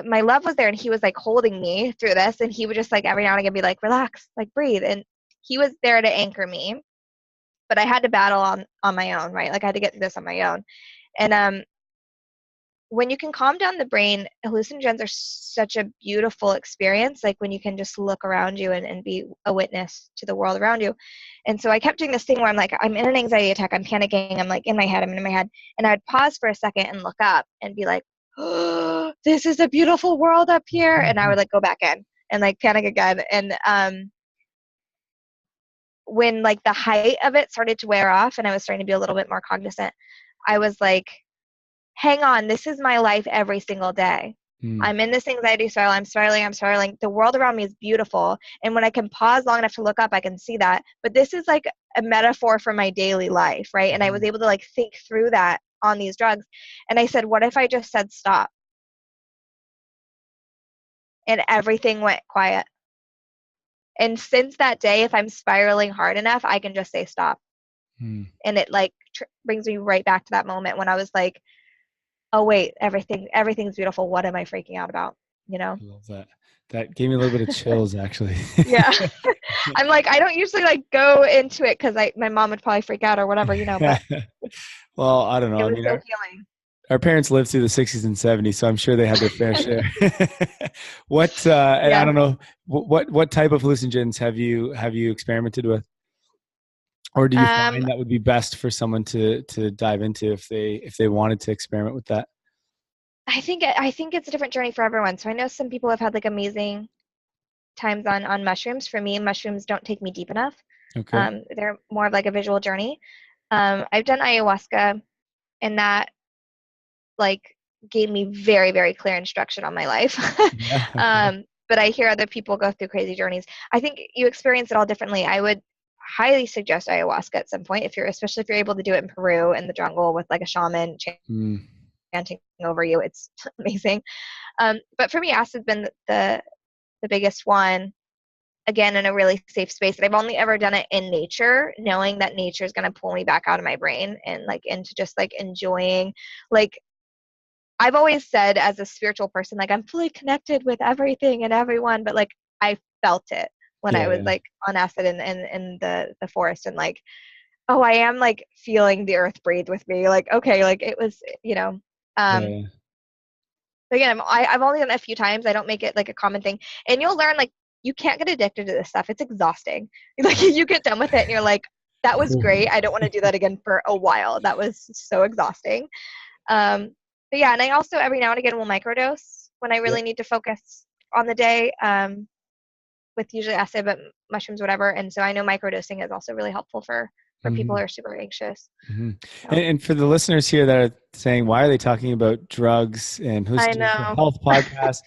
my love was there, and he was like holding me through this, and he would just like every now and again be like, relax, like breathe, and he was there to anchor me. But I had to battle on my own, right? Like I had to get through this on my own. And when you can calm down the brain, hallucinogens are such a beautiful experience. Like when you can just look around you and be a witness to the world around you. And so I kept doing this thing where I'm like, I'm in an anxiety attack, I'm panicking, I'm like I'm in my head. And I'd pause for a second and look up and be like, oh, this is a beautiful world up here. And I would like go back in and like panic again. And when like the height of it started to wear off and I was starting to be a little bit more cognizant, I was like, hang on, this is my life every single day. I'm in this anxiety spiral. I'm spiraling. The world around me is beautiful. And when I can pause long enough to look up, I can see that. But this is like a metaphor for my daily life, right? And I was able to like think through that on these drugs. And I said, what if I just said stop? And everything went quiet. And since that day, if I'm spiraling hard enough, I can just say stop. And it like brings me right back to that moment when I was like, oh wait, everything's beautiful. What am I freaking out about? I love that. That gave me a little bit of chills, actually. Yeah. I'm like, I don't usually like go into it because my mom would probably freak out or whatever, but well, I don't know. it I was mean, so healing. our parents lived through the 60s and 70s, so I'm sure they had their fair share. And I don't know, what type of hallucinogens have you experimented with? Or do you find that would be best for someone to dive into if they wanted to experiment with that? I think it's a different journey for everyone. So I know some people have had like amazing times on mushrooms. For me, mushrooms don't take me deep enough. Okay. They're more of like a visual journey. I've done ayahuasca, and that like gave me very, very clear instruction on my life. Yeah. Okay. But I hear other people go through crazy journeys. I think you experience it all differently. I would highly suggest ayahuasca at some point, especially if you're able to do it in Peru in the jungle with like a shaman Mm. chanting over you. It's amazing. But for me, acid's been the biggest one. Again, in a really safe space. And I've only ever done it in nature, knowing that nature is going to pull me back out of my brain and like into just like enjoying. Like I've always said, as a spiritual person, like I'm fully connected with everything and everyone, but like I felt it when I Yeah. was Yeah. like on acid in the forest, and like, oh, I am like feeling the earth breathe with me. Like, okay, like it was, Yeah. um, Yeah. again, I've only done it a few times. I don't make it like a common thing. And you'll learn like you can't get addicted to this stuff. It's exhausting. Like you get done with it and you're like, that was Cool. great. I don't want to do that again for a while. That was so exhausting. But yeah, and I also every now and again will microdose when I Yeah. really need to focus on the day, with usually acid, but mushrooms, whatever. And so I know microdosing is also really helpful for people Mhm. who are super anxious. Mhm. So And for the listeners here that are saying, why are they talking about drugs and who's I doing a know. health podcast?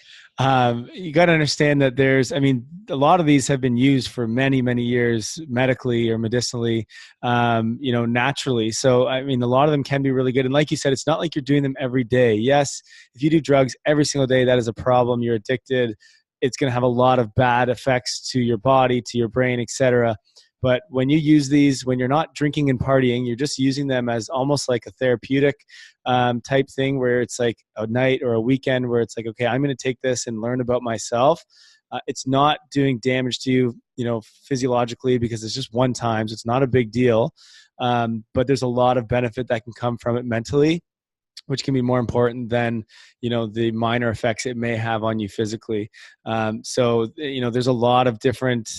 You got to understand that I mean, a lot of these have been used for many, many years medically or medicinally, naturally. So, I mean, a lot of them can be really good. And like you said, it's not like you're doing them every day. Yes, if you do drugs every single day, that is a problem. You're addicted. It's going to have a lot of bad effects to your body, to your brain, etc. But when you use these, when you're not drinking and partying, you're just using them as almost like a therapeutic type thing where it's like a night or a weekend where it's like, okay, I'm going to take this and learn about myself. It's not doing damage to you, physiologically because it's just one time. So it's not a big deal. But there's a lot of benefit that can come from it mentally, which can be more important than the minor effects it may have on you physically. There's a lot of different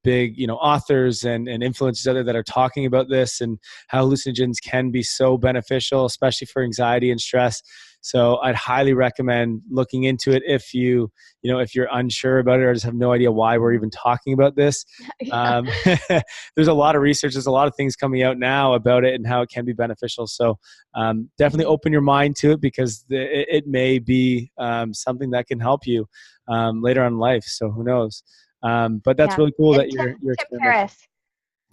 big authors and influencers out there that are talking about this and how hallucinogens can be so beneficial, especially for anxiety and stress. So I'd highly recommend looking into it if you're unsure about it or just have no idea why we're even talking about this. Yeah. um, there's a lot of research, there's a lot of things coming out now about it and how it can be beneficial. So definitely open your mind to it because it may be something that can help you later on in life. So who knows? But that's Yeah. really cool And that Tim you're Tim experimenting. Ferriss.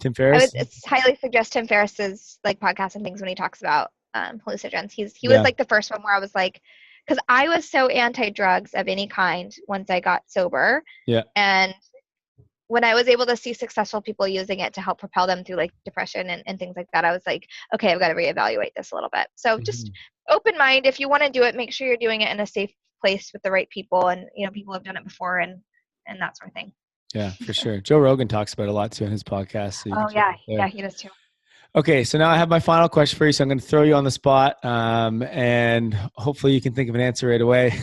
Tim I would Ferriss? highly suggest Tim Ferriss's like podcast and things when he talks about hallucinogens. He was Yeah, like the first one where I was like, because I was so anti drugs of any kind once I got sober, yeah. and when I was able to see successful people using it to help propel them through like depression and things like that, I was like, okay, I've got to reevaluate this a little bit. So just Mhm. open mind. If you want to do it, make sure you're doing it in a safe place with the right people, and people have done it before and that sort of thing. Yeah, for sure. Joe Rogan talks about it a lot too on his podcast, so you can Oh check yeah, it there. yeah, he does too. Okay, so now I have my final question for you. So I'm going to throw you on the spot, and hopefully you can think of an answer right away.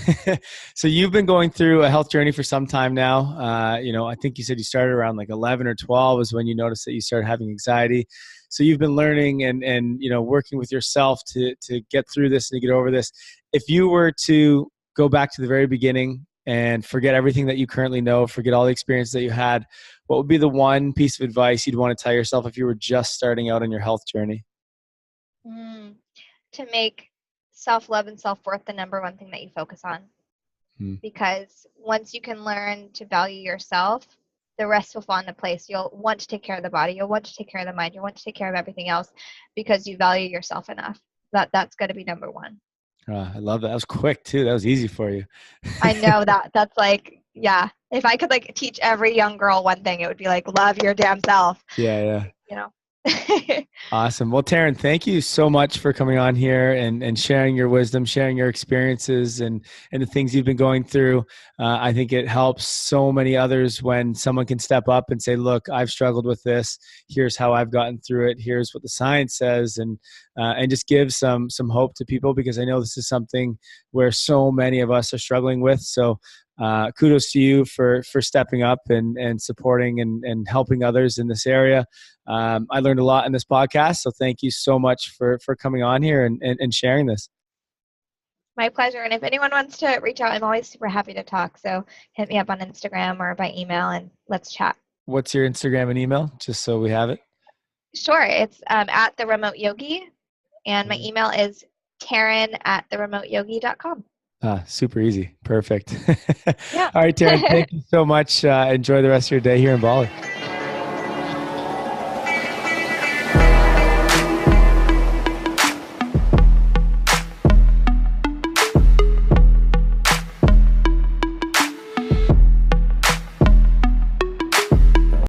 So you've been going through a health journey for some time now. I think you said you started around like 11 or 12 is when you noticed that you started having anxiety. So you've been learning and working with yourself to get through this and to get over this. If you were to go back to the very beginning and forget everything that you currently know, forget all the experience that you had, what would be the one piece of advice you'd want to tell yourself if you were just starting out on your health journey? Mm, to make self-love and self-worth the number one thing that you focus on, Hmm. because once you can learn to value yourself, the rest will fall into place. You'll want to take care of the body, you'll want to take care of the mind, you'll want to take care of everything else because you value yourself enough. That's going to be number one. I love that. That was quick too. That was easy for you. I know that's like, yeah, if I could like teach every young girl one thing, it would be like love your damn self, Yeah, yeah. you know. Awesome. Well, Taryn, thank you so much for coming on here and sharing your wisdom, sharing your experiences and the things you've been going through. I think it helps so many others when someone can step up and say, look, I've struggled with this. Here's how I've gotten through it. Here's what the science says. And just give some hope to people because I know this is something where so many of us are struggling with. So kudos to you for stepping up and supporting and helping others in this area. I learned a lot in this podcast, so thank you so much for coming on here and sharing this. My pleasure. And if anyone wants to reach out, I'm always super happy to talk. So hit me up on Instagram or by email and let's chat. what's your Instagram and email, just so we have it? Sure. It's at the Remote Yogi, and my email is Taryn@theremoteyogi.com. Super easy. Perfect. Yeah. All right, Taryn, thank you so much. Enjoy the rest of your day here in Bali.